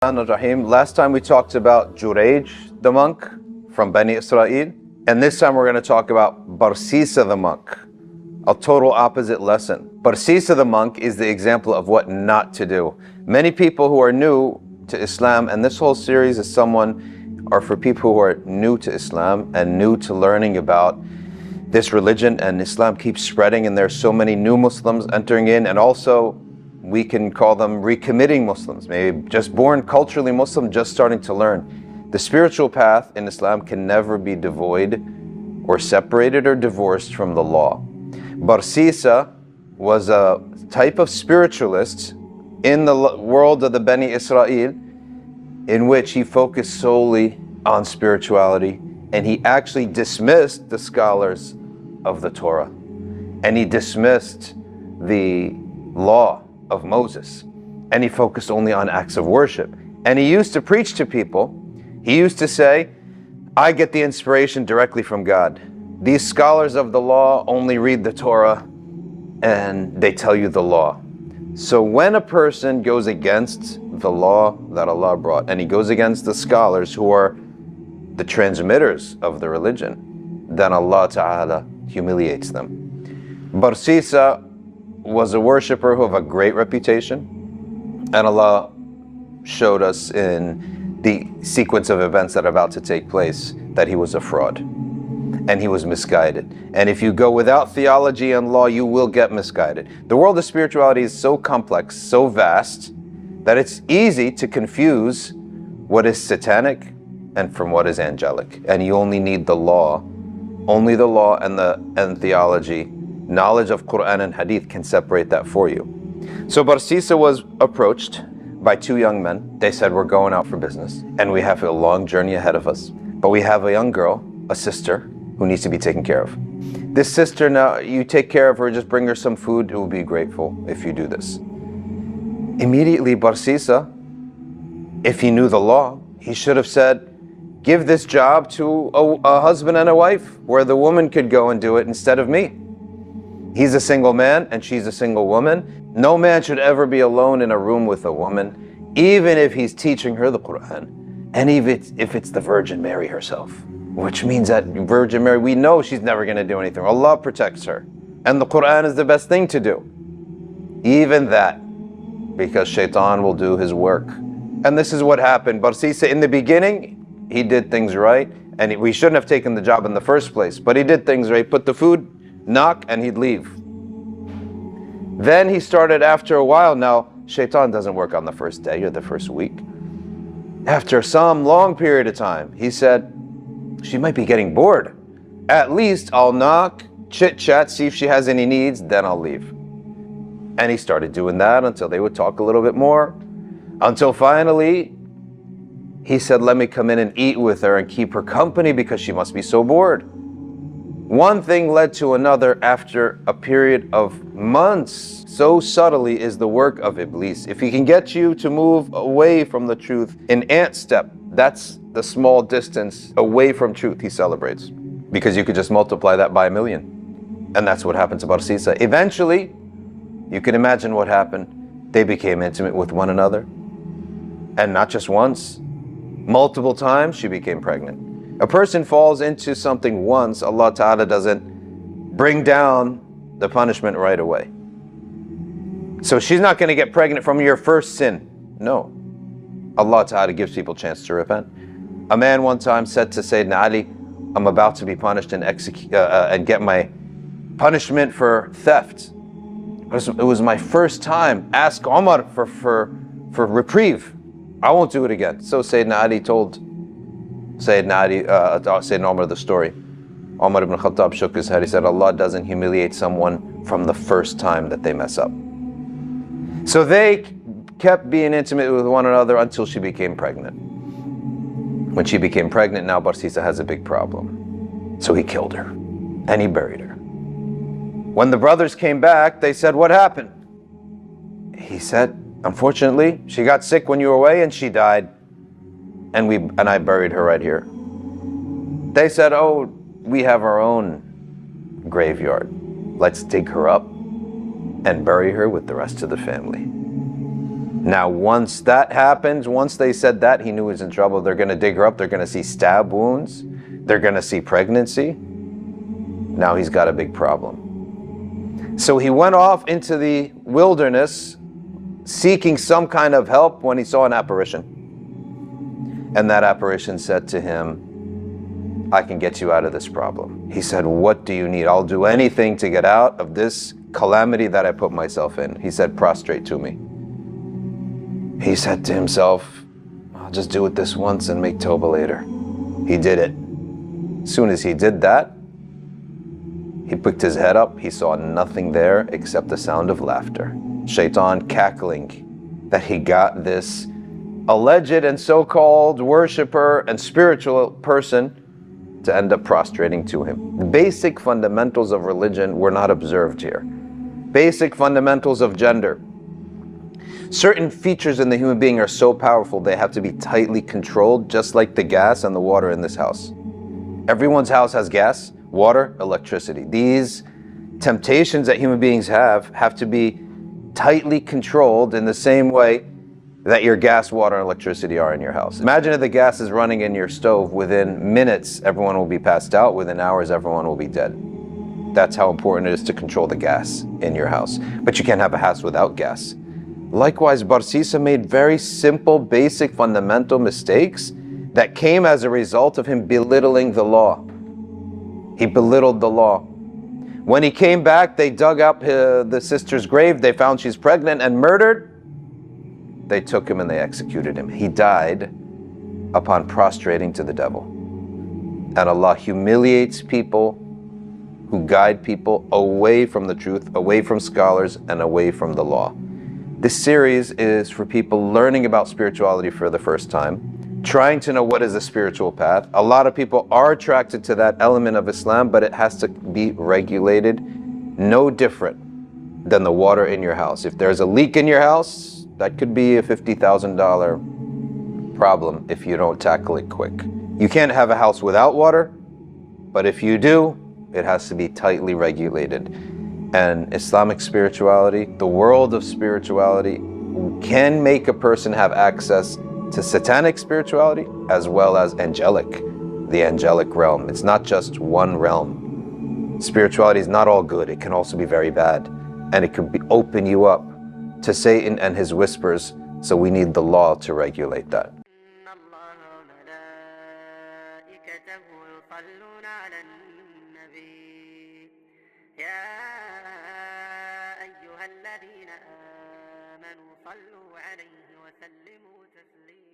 Rayhanul-Rahim. Last time we talked about Jurayj, the monk from Bani Israel, and this time we're going to talk about Barsisa the monk, a total opposite lesson. Barsisa the monk is the example of what not to do. Many people who are new to Islam, and this whole series is for people who are new to Islam and new to learning about this religion, and Islam keeps spreading and there's so many new Muslims entering in, and also we can call them recommitting Muslims, maybe just born culturally Muslim, just starting to learn. The spiritual path in Islam can never be devoid or separated or divorced from the law. Barsisa was a type of spiritualist in the world of the Bani Israel, in which he focused solely on spirituality, and he actually dismissed the scholars of the Torah, and he dismissed the law of Moses, and he focused only on acts of worship. And he used to preach to people. He used to say, I get the inspiration directly from God. These scholars of the law only read the Torah and they tell you the law. So when a person goes against the law that Allah brought, and he goes against the scholars who are the transmitters of the religion, then Allah Ta'ala humiliates them. Barsisa was a worshipper who have a great reputation, and Allah showed us in the sequence of events that are about to take place that he was a fraud and he was misguided. And if you go without theology and law, you will get misguided. The world of spirituality is so complex, so vast, that it's easy to confuse what is satanic and from what is angelic. And you only need the law. Only the law and theology, knowledge of Quran and Hadith can separate that for you. So Barsisa was approached by two young men. They said, we're going out for business and we have a long journey ahead of us, but we have a young girl, a sister, who needs to be taken care of. This sister, now you take care of her, just bring her some food, who will be grateful if you do this. Immediately Barsisa, if he knew the law, he should have said, give this job to a husband and a wife, where the woman could go and do it instead of me. He's a single man and she's a single woman. No man should ever be alone in a room with a woman, even if he's teaching her the Quran, and even if it's the Virgin Mary herself. Which means that Virgin Mary, we know she's never going to do anything. Allah protects her. And the Quran is the best thing to do. Even that, because Shaitan will do his work. And this is what happened. Barsisa, in the beginning, he did things right, and we shouldn't have taken the job in the first place, but he did things right. Put the food, knock, and he'd leave. Then he started, after a while, now Shaitan doesn't work on the first day or the first week. After some long period of time, he said, she might be getting bored. At least I'll knock, chit chat, see if she has any needs, then I'll leave. And he started doing that until they would talk a little bit more, until finally he said, let me come in and eat with her and keep her company because she must be so bored. One thing led to another after a period of months. So subtly is the work of Iblis. If he can get you to move away from the truth in ant step, that's the small distance away from truth he celebrates. Because you could just multiply that by 1,000,000. And that's what happened to Barsisa. Eventually, you can imagine what happened. They became intimate with one another. And not just once, multiple times she became pregnant. A person falls into something once, Allah Ta'ala doesn't bring down the punishment right away. So she's not going to get pregnant from your first sin. No. Allah Ta'ala gives people a chance to repent. A man one time said to Sayyidina Ali, I'm about to be punished and get my punishment for theft. It was my first time. Ask Umar for reprieve. I won't do it again. So Sayyidina Ali told Sayyidina Umar the story. Umar ibn Khattab shook his head. He said, Allah doesn't humiliate someone from the first time that they mess up. So they kept being intimate with one another until she became pregnant. When she became pregnant, now Barsisa has a big problem. So he killed her and he buried her. When the brothers came back, they said, what happened? He said, unfortunately, she got sick when you were away and she died. And I buried her right here. They said, oh, we have our own graveyard. Let's dig her up and bury her with the rest of the family. Now, once that happens, once they said that, he knew he was in trouble. They're going to dig her up. They're going to see stab wounds. They're going to see pregnancy. Now he's got a big problem. So he went off into the wilderness seeking some kind of help when he saw an apparition. And that apparition said to him, I can get you out of this problem. He said, what do you need? I'll do anything to get out of this calamity that I put myself in. He said, prostrate to me. He said to himself, I'll just do it this once and make tawbah later. He did it. As soon as he did that, he picked his head up. He saw nothing there except the sound of laughter. Shaitan cackling that he got this alleged and so-called worshiper and spiritual person to end up prostrating to him. The basic fundamentals of religion were not observed here. Basic fundamentals of gender. Certain features in the human being are so powerful they have to be tightly controlled, just like the gas and the water in this house. Everyone's house has gas, water, electricity. These temptations that human beings have to be tightly controlled in the same way that your gas, water, and electricity are in your house. Imagine if the gas is running in your stove. Within minutes, everyone will be passed out. Within hours, everyone will be dead. That's how important it is to control the gas in your house. But you can't have a house without gas. Likewise, Barsisa made very simple, basic, fundamental mistakes that came as a result of him belittling the law. He belittled the law. When he came back, they dug up the sister's grave. They found she's pregnant and murdered. They took him and they executed him. He died upon prostrating to the devil. And Allah humiliates people who guide people away from the truth, away from scholars, and away from the law. This series is for people learning about spirituality for the first time, trying to know what is a spiritual path. A lot of people are attracted to that element of Islam, but it has to be regulated no different than the water in your house. If there's a leak in your house, that could be a $50,000 problem if you don't tackle it quick. You can't have a house without water, but if you do, it has to be tightly regulated. And Islamic spirituality, the world of spirituality, can make a person have access to satanic spirituality as well as angelic, the angelic realm. It's not just one realm. Spirituality is not all good. It can also be very bad. And it could open you up to Satan and his whispers. So we need the law to regulate that. الذين آمنوا صلوا عليه وسلموا تسليما